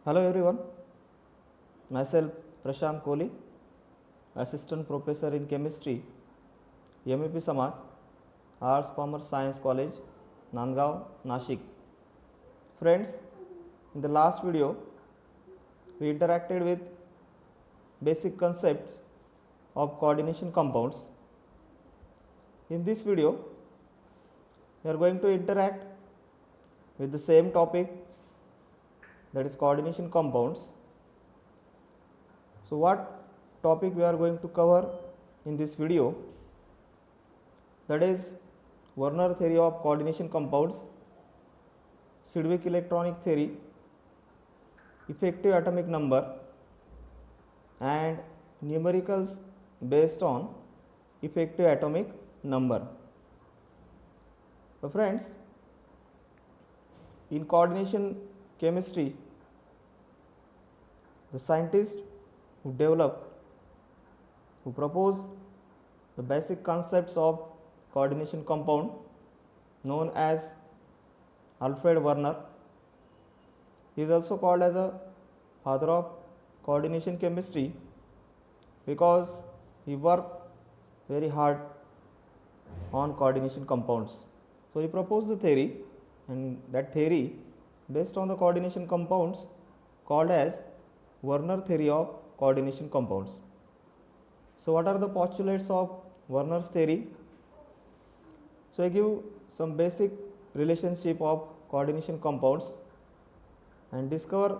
Hello everyone, myself Prashant Kohli, Assistant Professor in Chemistry, MEP Samaj, Arts Commerce Science College, Nandgaon, Nashik. Friends, in the last video, we interacted with basic concepts of coordination compounds. In this video, we are going to interact with the same topic, that is coordination compounds. So what topic we are going to cover in this video, that is Werner theory of coordination compounds, Sidgwick electronic theory, effective atomic number, and numericals based on effective atomic number. So friends, in coordination chemistry, the scientists who proposed the basic concepts of coordination compound known as Alfred Werner. He is also called as a father of coordination chemistry because he worked very hard on coordination compounds. So he proposed the theory, and that theory based on the coordination compounds called as Werner theory of coordination compounds. So what are the postulates of Werner's theory? So I give some basic relationship of coordination compounds and discover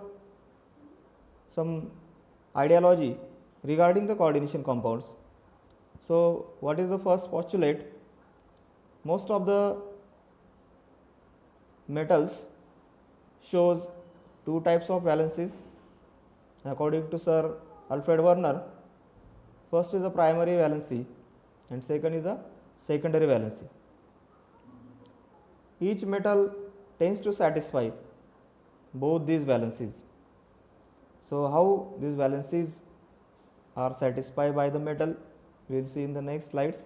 some ideology regarding the coordination compounds. So what is the first postulate? Most of the metals shows two types of valencies according to Sir Alfred Werner. First is a primary valency and second is a secondary valency. Each metal tends to satisfy both these valencies. So how these valencies are satisfied by the metal, we will see in the next slides.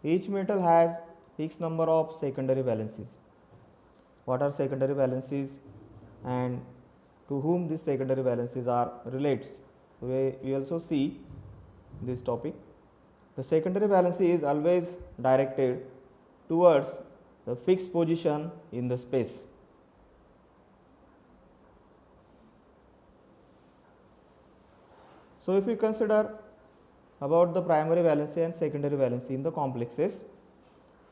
Each metal has fixed number of secondary valencies. What are secondary valencies and to whom these secondary valencies are relates? We also see this topic. The secondary valency is always directed towards the fixed position in the space. So if we consider about the primary valency and secondary valency in the complexes.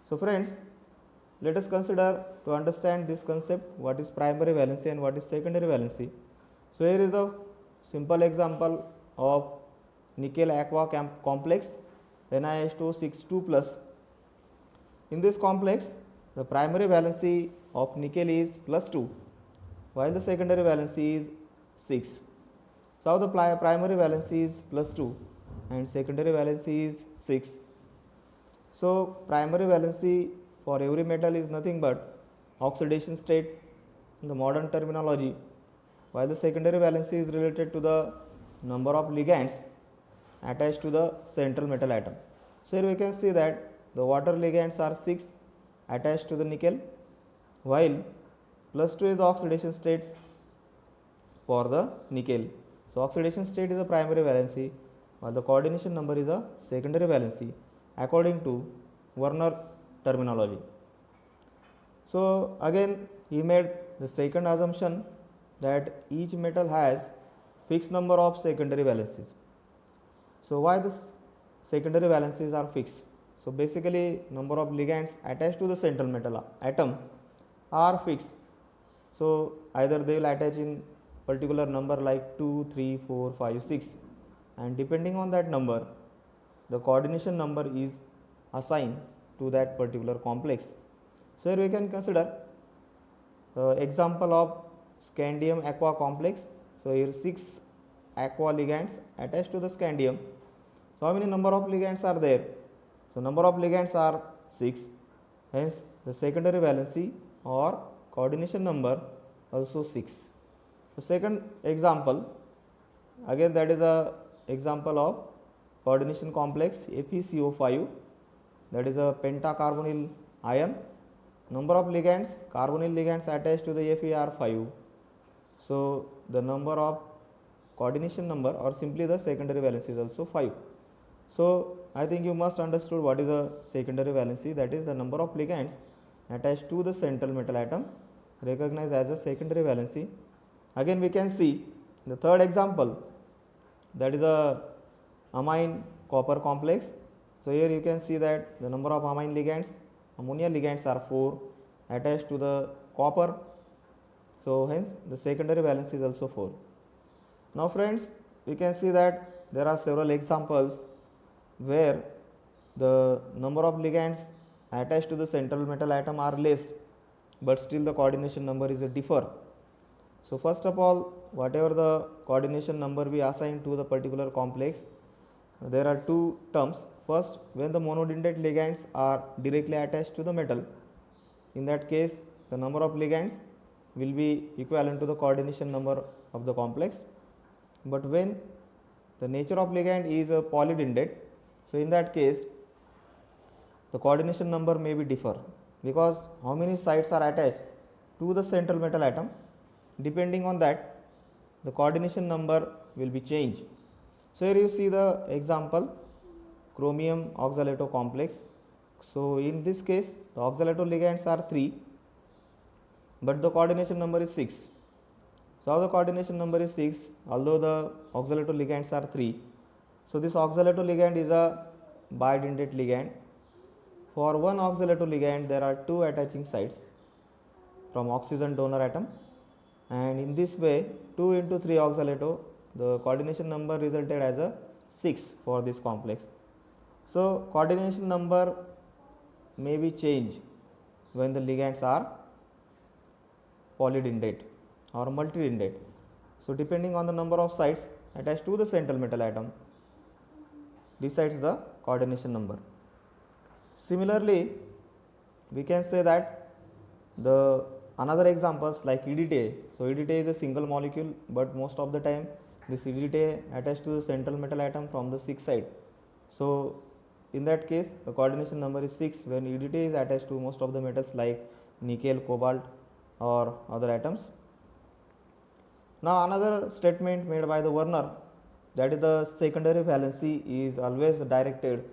So friends, let us consider to understand this concept, what is primary valency and what is secondary valency. So here is a simple example of nickel aqua complex NiH2 plus. In this complex, the primary valency of nickel is +2 while the secondary valency is 6. So the primary valency is +2 and secondary valency is 6. So primary valency for every metal is nothing but oxidation state in the modern terminology, while the secondary valency is related to the number of ligands attached to the central metal atom. So here we can see that the water ligands are 6 attached to the nickel, while +2 is the oxidation state for the nickel. So oxidation state is a primary valency while the coordination number is a secondary valency according to Werner terminology. So again he made the second assumption that each metal has fixed number of secondary valencies. So why the secondary valencies are fixed? So basically number of ligands attached to the central metal atom are fixed. So either they will attach in particular number like 2, 3, 4, 5, 6, and depending on that number the coordination number is assigned to that particular complex. So here we can consider example of scandium aqua complex. So here 6 aqua ligands attached to the scandium. So how many number of ligands are there? So number of ligands are 6, hence the secondary valency or coordination number also 6. The second example, again that is a example of coordination complex FeCO5, that is a pentacarbonyl ion. Number of ligands, carbonyl ligands attached to the Fe are 5. So the number of coordination number or simply the secondary valency is also 5. So I think you must understood what is the secondary valency, that is the number of ligands attached to the central metal atom recognized as a secondary valency. Again we can see the third example, that is a amine copper complex. So here you can see that the number of amine ligands, ammonia ligands are 4 attached to the copper. So hence the secondary valency is also 4. Now friends, we can see that there are several examples where the number of ligands attached to the central metal atom are less, but still the coordination number is a differ. So first of all, whatever the coordination number we assign to the particular complex, there are two terms. First, when the monodentate ligands are directly attached to the metal, in that case the number of ligands will be equivalent to the coordination number of the complex. But when the nature of ligand is a polydentate, so in that case the coordination number may be differ, because how many sites are attached to the central metal atom, depending on that the coordination number will be changed. So here you see the example, chromium oxalato complex. So in this case the oxalato ligands are 3, but the coordination number is 6. So how the coordination number is 6, although the oxalato ligands are 3. So this oxalato ligand is a bidentate ligand. For one oxalato ligand there are 2 attaching sites from oxygen donor atom, and in this way 2 into 3 oxalato, the coordination number resulted as a 6 for this complex. So coordination number may be changed when the ligands are polydentate or multidentate. So depending on the number of sites attached to the central metal atom decides the coordination number. Similarly, we can say that the another examples like EDTA. So EDTA is a single molecule, but most of the time this EDTA attached to the central metal atom from the 6 side. So in that case the coordination number is 6 when EDTA is attached to most of the metals like nickel, cobalt or other atoms. Now another statement made by the Werner, that is the secondary valency is always directed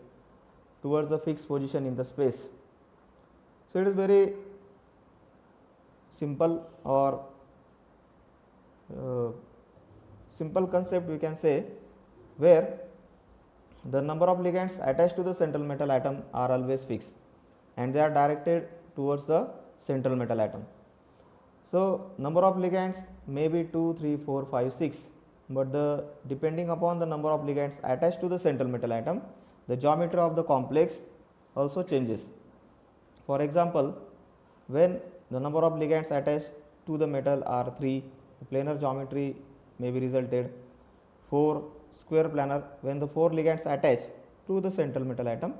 towards a fixed position in the space. So it is very simple or simple concept we can say, where the number of ligands attached to the central metal atom are always fixed and they are directed towards the central metal atom. So number of ligands may be 2, 3, 4, 5, 6, but the depending upon the number of ligands attached to the central metal atom, the geometry of the complex also changes. For example, when the number of ligands attached to the metal are 3, planar geometry may be resulted. 4, square planar, when the 4 ligands attach to the central metal atom,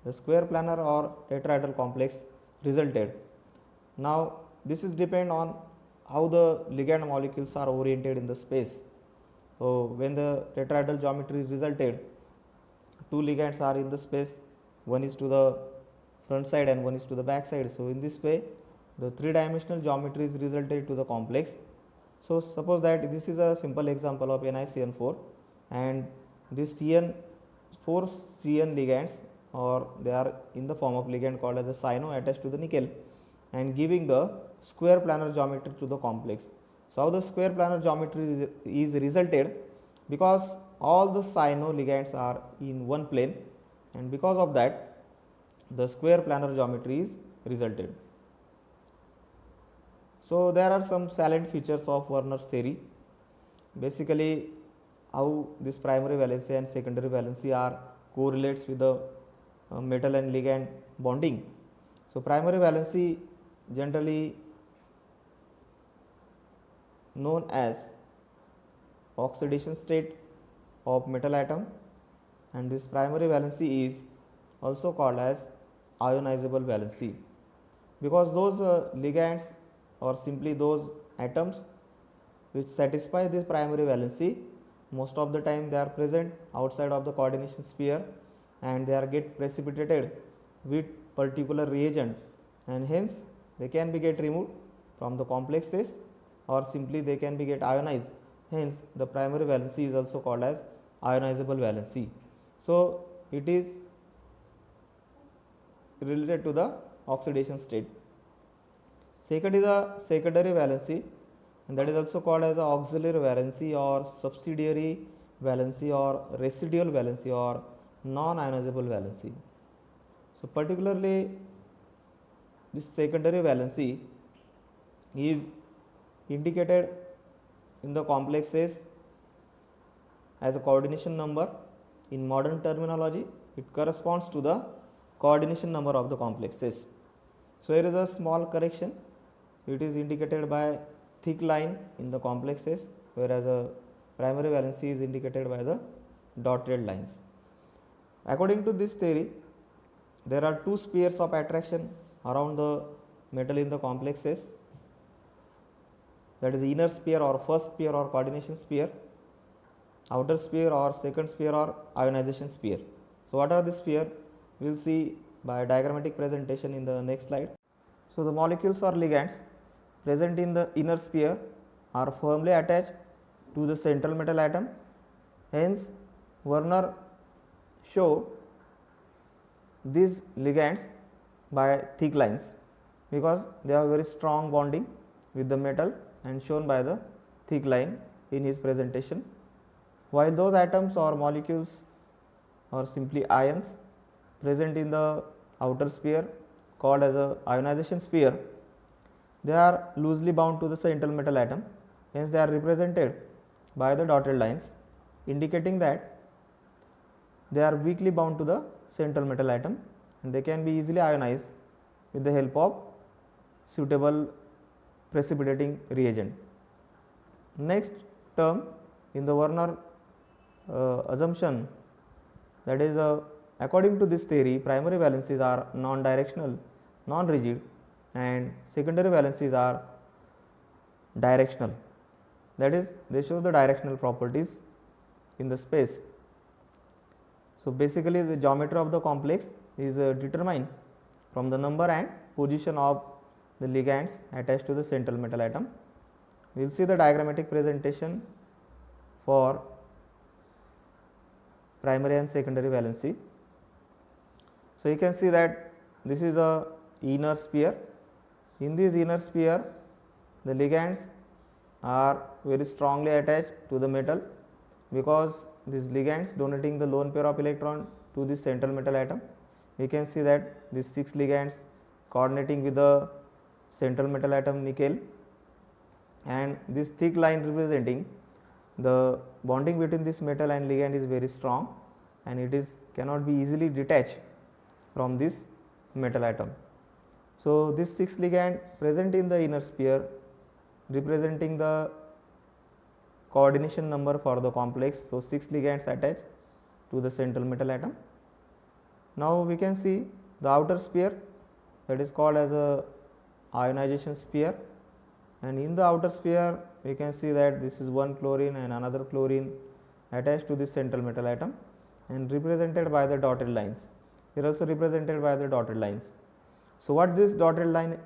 the square planar or tetrahedral complex resulted. Now this is depend on how the ligand molecules are oriented in the space. So when the tetrahedral geometry is resulted, 2 ligands are in the space, one is to the front side and one is to the back side. So in this way the 3-dimensional geometry is resulted to the complex. So suppose that this is a simple example of NiCN4, and this four CN ligands, or they are in the form of ligand called as a cyano attached to the nickel and giving the square planar geometry to the complex. So how the square planar geometry is resulted, because all the cyano ligands are in one plane, and because of that the square planar geometry is resulted. So there are some salient features of Werner's theory. Basically how this primary valency and secondary valency are correlates with the metal and ligand bonding. So primary valency generally known as oxidation state of metal atom, and this primary valency is also called as ionizable valency, because those ligands or simply those atoms which satisfy this primary valency, most of the time they are present outside of the coordination sphere and they are get precipitated with particular reagent, and hence they can be get removed from the complexes or simply they can be get ionized. Hence, the primary valency is also called as ionizable valency. So, it is related to the oxidation state. Second is a secondary valency, and that is also called as a auxiliary valency or subsidiary valency or residual valency or non-ionizable valency. So, particularly this secondary valency is indicated in the complexes as a coordination number. In modern terminology, it corresponds to the coordination number of the complexes. So, here is a small correction. It is indicated by thick line in the complexes, whereas a primary valency is indicated by the dotted lines. According to this theory, there are two spheres of attraction around the metal in the complexes, that is inner sphere or first sphere or coordination sphere, outer sphere or second sphere or ionization sphere. So, what are the sphere? We will see by diagrammatic presentation in the next slide. So, the molecules or ligands present in the inner sphere are firmly attached to the central metal atom. Hence, Werner showed these ligands by thick lines because they have very strong bonding with the metal and shown by the thick line in his presentation, while those atoms or molecules or simply ions present in the outer sphere called as a ionization sphere, they are loosely bound to the central metal atom. Hence, they are represented by the dotted lines, indicating that they are weakly bound to the central metal atom and they can be easily ionized with the help of suitable precipitating reagent. Next term in the Werner assumption, that is according to this theory, primary valencies are non-directional, non-rigid, and secondary valencies are directional. That is, they show the directional properties in the space. So, basically the geometry of the complex is determined from the number and position of the ligands attached to the central metal atom. We will see the diagrammatic presentation for primary and secondary valency. So, you can see that this is a inner sphere. In this inner sphere, the ligands are very strongly attached to the metal because these ligands donating the lone pair of electron to the central metal atom. We can see that these 6 ligands coordinating with the central metal atom nickel, and this thick line representing the bonding between this metal and ligand is very strong and it is cannot be easily detached from this metal atom. So, this 6 ligand present in the inner sphere representing the coordination number for the complex. So, 6 ligands attached to the central metal atom. Now, we can see the outer sphere, that is called as a ionization sphere, and in the outer sphere we can see that this is one chlorine and another chlorine attached to the central metal atom and represented by the dotted lines. Here also represented by the dotted lines. So, what this dotted line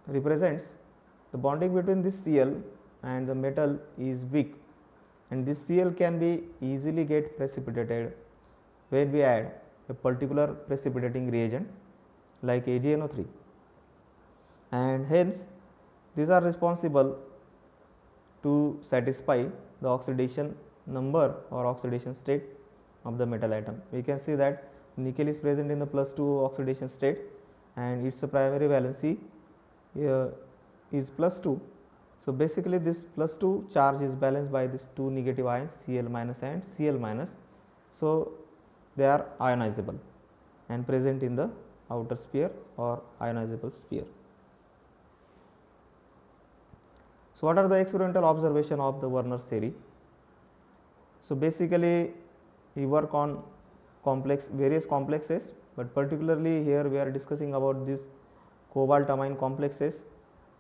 represents, the bonding between this Cl and the metal is weak, and this Cl can be easily get precipitated when we add a particular precipitating reagent like AgNO3, and hence these are responsible to satisfy the oxidation number or oxidation state of the metal atom. We can see that nickel is present in the +2 oxidation state and its primary valency is +2. So, basically this +2 charge is balanced by these 2 negative ions Cl minus and Cl minus. So, they are ionizable and present in the outer sphere or ionizable sphere. So, what are the experimental observation of the Werner's theory? So, basically he work on various complexes, but particularly here we are discussing about these cobalt amine complexes.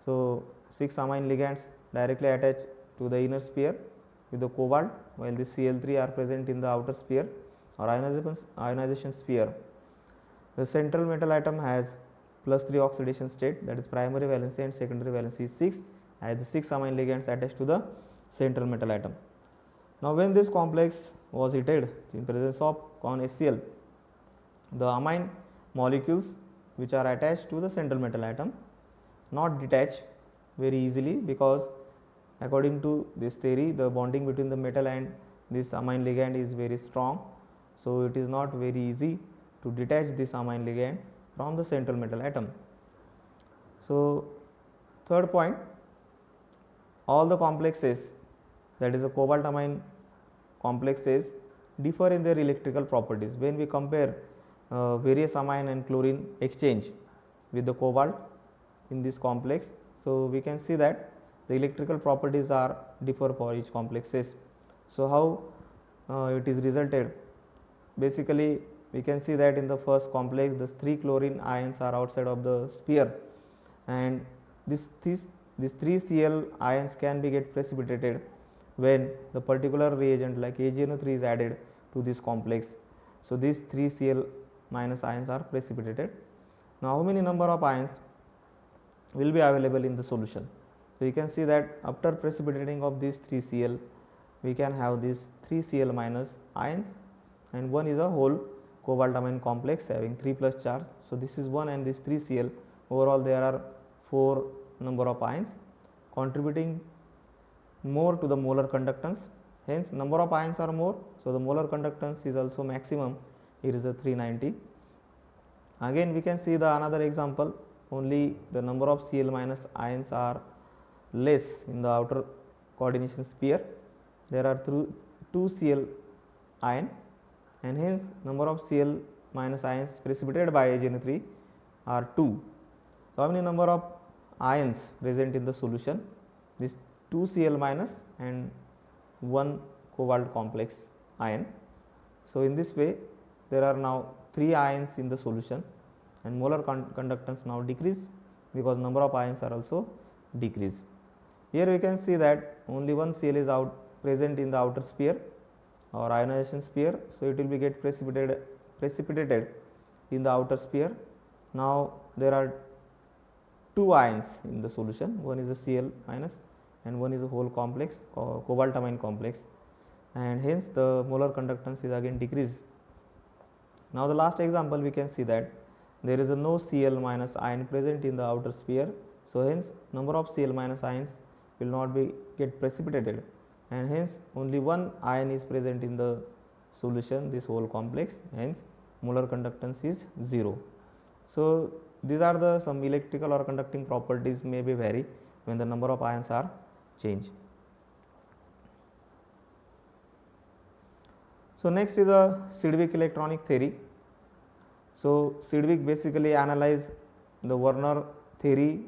So, 6 amine ligands directly attached to the inner sphere with the cobalt, while the Cl3 are present in the outer sphere or ionization sphere. The central metal atom has +3 oxidation state, that is primary valency and secondary valency is 6, has the 6 amine ligands attached to the central metal atom. Now, when this complex was heated in presence of HCl, the amine molecules which are attached to the central metal atom not detach very easily, because according to this theory the bonding between the metal and this amine ligand is very strong. So, it is not very easy to detach this amine ligand from the central metal atom. So, third point, all the complexes, that is the cobalt amine complexes, differ in their electrical properties. When we compare various amine and chlorine exchange with the cobalt in this complex, so we can see that the electrical properties are differ for each complexes. So, how it is resulted? Basically, we can see that in the first complex the 3 chlorine ions are outside of the sphere, and these 3 Cl ions can be get precipitated when the particular reagent like AgNO3 is added to this complex. So, these 3 Cl minus ions are precipitated. Now, how many number of ions will be available in the solution? So, you can see that after precipitating of these 3 Cl, we can have these 3 Cl minus ions, and one is a whole cobalt amine complex having 3 plus charge. So, this is 1 and this 3 Cl, overall there are 4 number of ions contributing more to the molar conductance. Hence, number of ions are more. So, the molar conductance is also maximum, here is a 390. Again, we can see the another example, only the number of Cl minus ions are less in the outer coordination sphere. There are 2 Cl ion, and hence number of Cl minus ions precipitated by AgNO3 are 2. So, how many number of ions present in the solution? This 2 Cl minus and 1 cobalt complex ion. So, in this way there are now 3 ions in the solution, and molar conductance now decrease because number of ions are also decrease. Here we can see that only 1 Cl is present in the outer sphere or ionization sphere. So, it will be get precipitated in the outer sphere. Now, there are 2 ions in the solution, one is a Cl minus and one is a whole complex cobalt amine complex, and hence the molar conductance is again decreased. Now, the last example we can see that there is a no Cl minus ion present in the outer sphere. So, hence number of Cl minus ions will not be get precipitated, and hence only 1 ion is present in the solution, this whole complex, hence molar conductance is 0. So, these are the some electrical or conducting properties may be vary when the number of ions are changed. So, next is a Sidgwick electronic theory. So, Sidgwick basically analyzed the Werner theory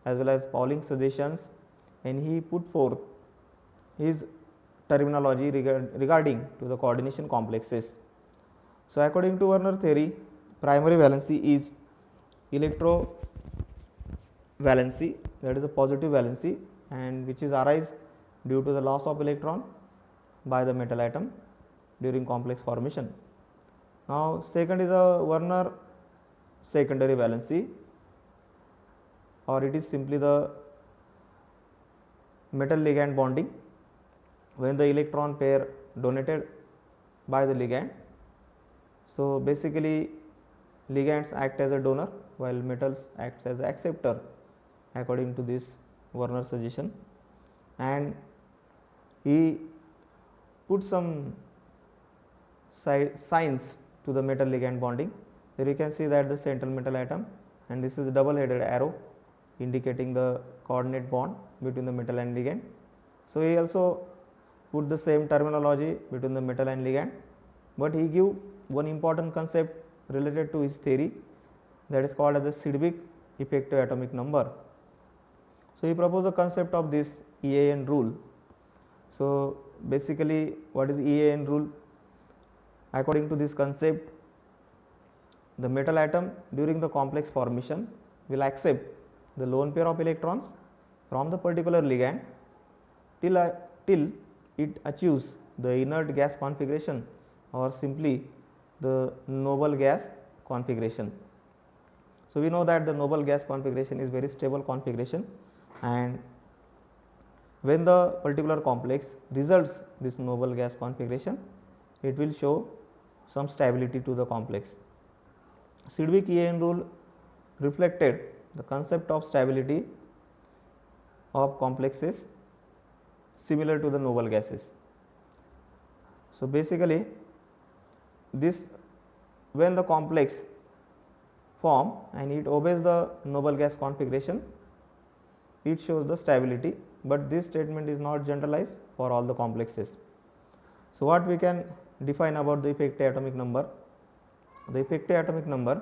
as well as Pauling suggestions, and he put forth his terminology regarding to the coordination complexes. So, according to Werner theory, primary valency is electrovalency, that is a positive valency, and which is arise due to the loss of electron by the metal atom during complex formation. Now, second is a Werner secondary valency, or it is simply the metal ligand bonding when the electron pair donated by the ligand. So, basically ligands act as a donor while metals acts as acceptor according to this Werner suggestion, and he put some signs to the metal ligand bonding. Here you can see that the central metal atom, and this is a double headed arrow indicating the coordinate bond between the metal and ligand. So, he also put the same terminology between the metal and ligand, but he give one important concept related to his theory, that is called as the Sidgwick effective atomic number. So, he proposed the concept of this EAN rule. So, basically what is EAN rule? According to this concept, the metal atom during the complex formation will accept the lone pair of electrons from the particular ligand till it achieves the inert gas configuration or simply the noble gas configuration. So, we know that the noble gas configuration is very stable configuration, and when the particular complex results this noble gas configuration, it will show some stability to the complex. Sidwick-EAN rule reflected the concept of stability of complexes similar to the noble gases. So basically, this when the complex form and it obeys the noble gas configuration, it shows the stability, but this statement is not generalized for all the complexes. So what we can define about the effective atomic number? The effective atomic number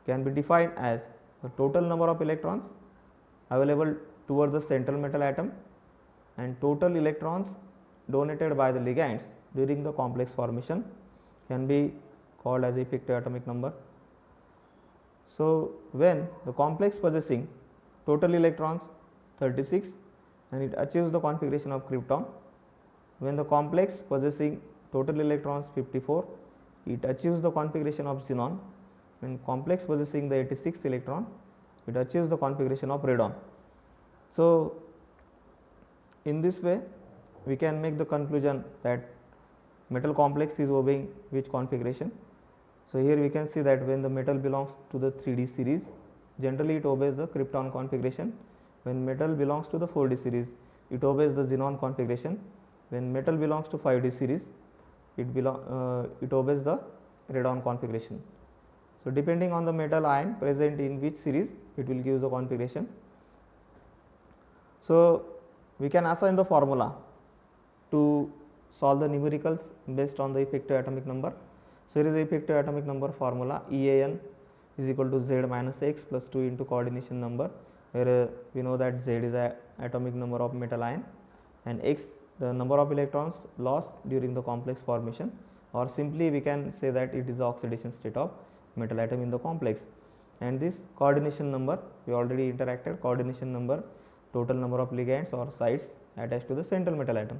can be defined as the total number of electrons available towards the central metal atom and total electrons donated by the ligands during the complex formation can be called as effective atomic number. So when the complex possessing total electrons 36 and it achieves the configuration of krypton, when the complex possessing total electrons 54, it achieves the configuration of xenon, when complex possessing the 86 electron, it achieves the configuration of radon. So in this way we can make the conclusion that metal complex is obeying which configuration. So here we can see that when the metal belongs to the 3D series, generally it obeys the krypton configuration. When metal belongs to the 4D series, it obeys the xenon configuration. When metal belongs to 5D series, it obeys the radon configuration. So depending on the metal ion present in which series, it will give the configuration. So we can assign the formula to solve the numericals based on the effective atomic number. So here is the effective atomic number formula: EAN is equal to Z minus X plus 2 into coordination number, where we know that Z is the atomic number of metal ion and X the number of electrons lost during the complex formation, or simply we can say that it is the oxidation state of metal atom in the complex. And this coordination number we already interacted, coordination number, total number of ligands or sites attached to the central metal atom.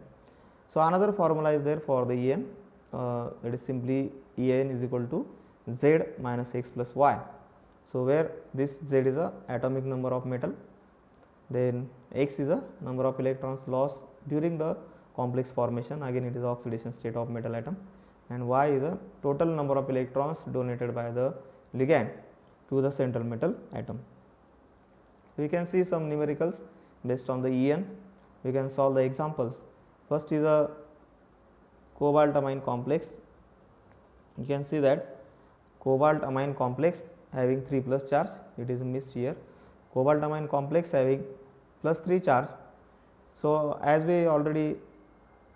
So another formula is there for the EN, that is simply EN is equal to Z minus X plus Y. So where this Z is the atomic number of metal, then X is the number of electrons lost during the complex formation, again it is the oxidation state of metal atom, and Y is the total number of electrons donated by the ligand to the central metal atom. We can see some numericals based on the EN. We can solve the examples. First is a cobalt amine complex. You can see that cobalt amine complex having 3 plus charge, it is missed here. Cobalt amine complex having plus 3 charge. So as we already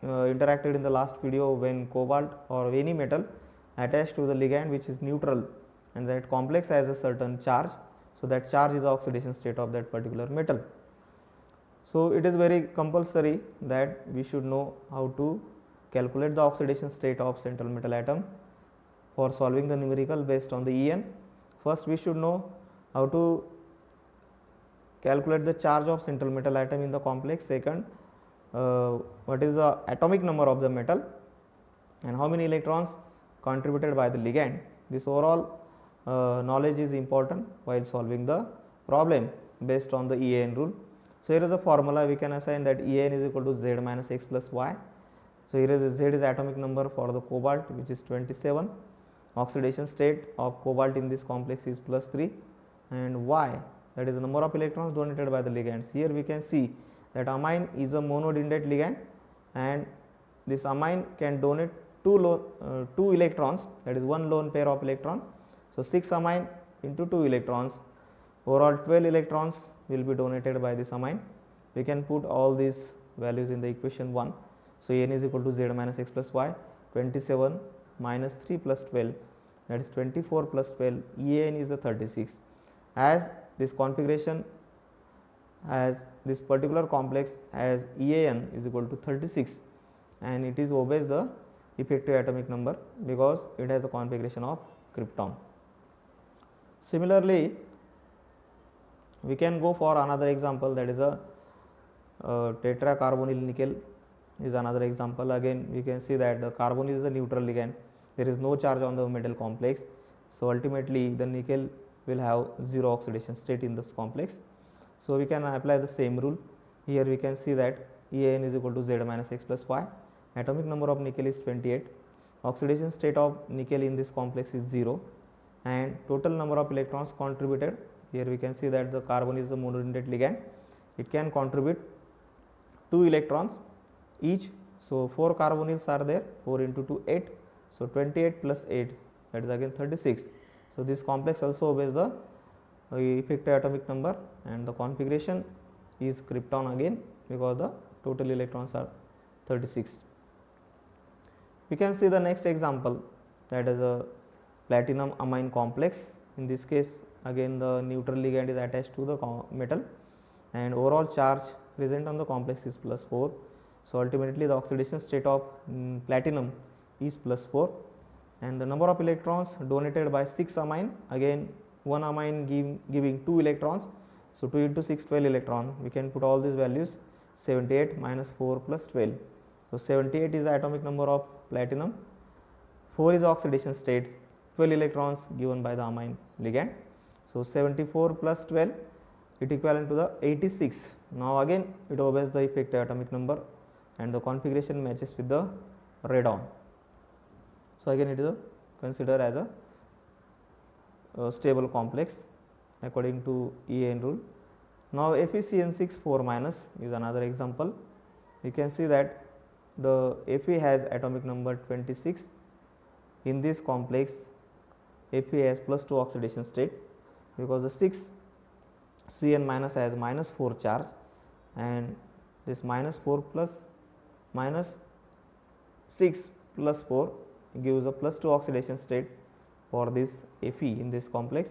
interacted in the last video, when cobalt or any metal attached to the ligand which is neutral and that complex has a certain charge, so that charge is the oxidation state of that particular metal. So it is very compulsory that we should know how to calculate the oxidation state of central metal atom. For solving the numerical based on the EN, first we should know how to calculate the charge of central metal atom in the complex. Second, what is the atomic number of the metal and how many electrons contributed by the ligand. This overall knowledge is important while solving the problem based on the EAN rule. So here is the formula, we can assign that EAN is equal to Z minus X plus Y. So here is Z is atomic number for the cobalt, which is 27. Oxidation state of cobalt in this complex is plus 3, and Y, that is the number of electrons donated by the ligands. Here we can see that amine is a monodendrite ligand and this amine can donate 2 electrons, that is 1 lone pair of electron. So 6 amine into 2 electrons, overall 12 electrons will be donated by this amine. We can put all these values in the equation 1. So N is equal to Z minus X plus Y, 27 minus 3 plus 12, that is 24 plus 12, EAN is the 36. As this configuration, as this particular complex as EAN is equal to 36 and it is obeys the effective atomic number because it has the configuration of krypton. Similarly, we can go for another example, that is a tetracarbonyl nickel is another example. Again we can see that the carbon is a neutral ligand, there is no charge on the metal complex. So ultimately the nickel will have 0 oxidation state in this complex. So we can apply the same rule. Here we can see that EAN is equal to Z minus X plus Y. Atomic number of nickel is 28. Oxidation state of nickel in this complex is 0, and total number of electrons contributed, here we can see that the carbon is the monodentate ligand, it can contribute 2 electrons each. So 4 carbonyls are there, 4 into 2 8, so 28 plus 8, that is again 36. So this complex also obeys the effective atomic number, and the configuration is krypton again because the total electrons are 36. We can see the next example, that is a platinum amine complex. In this case again the neutral ligand is attached to the metal, and overall charge present on the complex is plus 4. So ultimately the oxidation state of platinum is plus 4, and the number of electrons donated by 6 amine, again one amine giving 2 electrons, so 2 into 6 12 electron. We can put all these values, 78 minus 4 plus 12. So 78 is the atomic number of platinum, 4 is oxidation state, 12 electrons given by the amine ligand. So 74 plus 12, it equivalent to the 86. Now again it obeys the effective atomic number, and the configuration matches with the radon. So again it is considered as a stable complex according to EAN rule. Now FeCN6 4 minus is another example. You can see that the Fe has atomic number 26. In this complex Fe has plus 2 oxidation state, because the 6 Cn minus has minus 4 charge, and this minus 4 plus minus 6 plus 4 gives a plus 2 oxidation state for this Fe in this complex.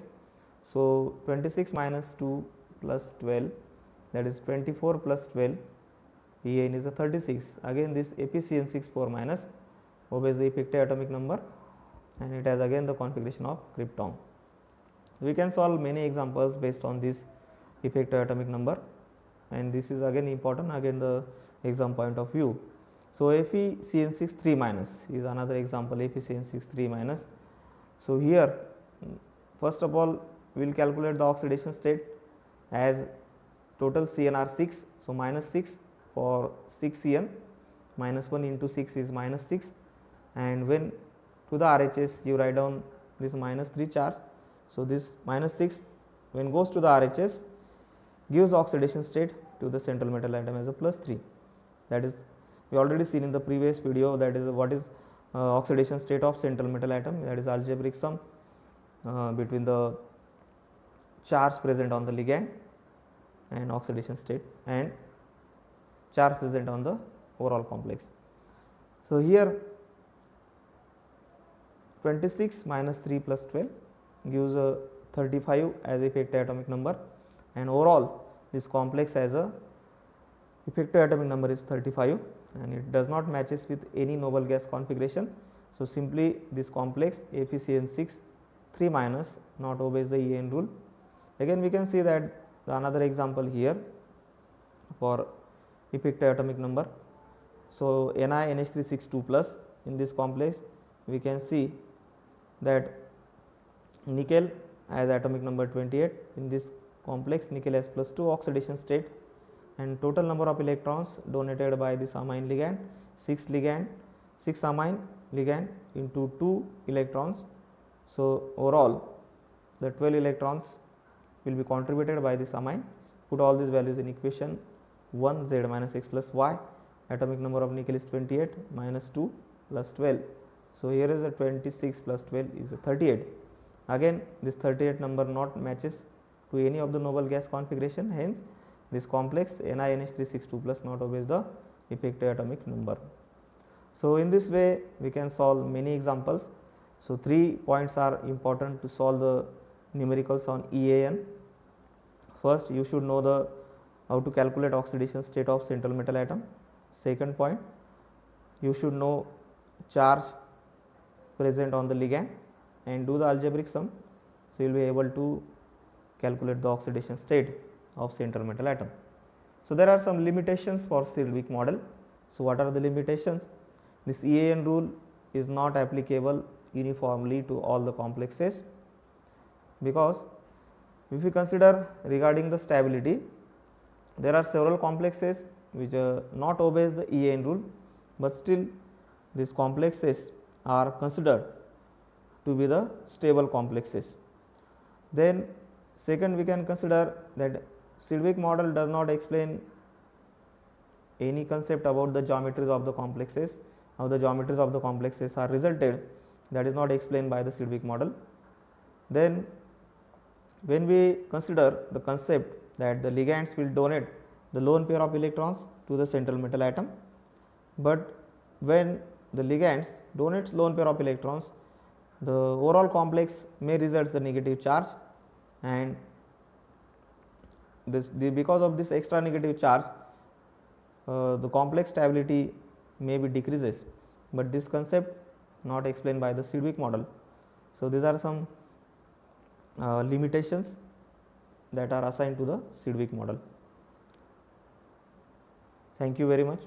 So 26 minus 2 plus 12, that is 24 plus 12, EAN is a 36. Again this FeCN6 4 minus obeys the effective atomic number, and it has again the configuration of krypton. We can solve many examples based on this effective atomic number, and this is again important, again the exam point of view. So FeCN6 3 minus is another example, FeCN6 3 minus. So here first of all we will calculate the oxidation state, as total CN are 6, so minus 6 for 6 CN, minus 1 into 6 is minus 6, and when to the RHS you write down this minus 3 charge. So this minus 6 when goes to the RHS gives oxidation state to the central metal atom as a plus 3. That is, we already seen in the previous video, that is what is oxidation state of central metal atom, that is algebraic sum between the charge present on the ligand and oxidation state and charge present on the overall complex. So here 26 minus 3 plus 12 gives a 35 as effective atomic number, and overall this complex has a effective atomic number is 35, and it does not matches with any noble gas configuration. So simply this complex FeCN6 3 minus not obeys the EAN rule. Again we can see that another example here for effective atomic number. So NiNH3 plus in this complex we can see that nickel has atomic number 28. In this complex nickel has plus 2 oxidation state, and total number of electrons donated by this amine ligand 6 amine ligand into 2 electrons. So overall the 12 electrons will be contributed by this amine. Put all these values in equation 1, Z minus X plus Y. Atomic number of nickel is 28 minus 2 plus 12. So here is a 26 plus 12 is a 38. Again this 38 number not matches to any of the noble gas configuration, hence this complex NiNH3 plus not obeys the effective atomic number. So in this way we can solve many examples. So 3 points are important to solve the numericals on EAN. First, you should know the how to calculate oxidation state of central metal atom. Second point, you should know charge present on the ligand and do the algebraic sum. So you will be able to calculate the oxidation state of central metal atom. So there are some limitations for sealed model. So what are the limitations? This EAN rule is not applicable uniformly to all the complexes, because if we consider regarding the stability, there are several complexes which not obeys the EAN rule, but still these complexes are considered to be the stable complexes. Then second, we can consider that Sidgwick model does not explain any concept about the geometries of the complexes, how the geometries of the complexes are resulted, that is not explained by the Sidgwick model. Then when we consider the concept that the ligands will donate the lone pair of electrons to the central metal atom, but when the ligands donates lone pair of electrons, the overall complex may result the negative charge, and because of this extra negative charge, the complex stability may be decreases, but this concept not explained by the Sidgwick model. So these are some limitations that are assigned to the Sidgwick model. Thank you very much.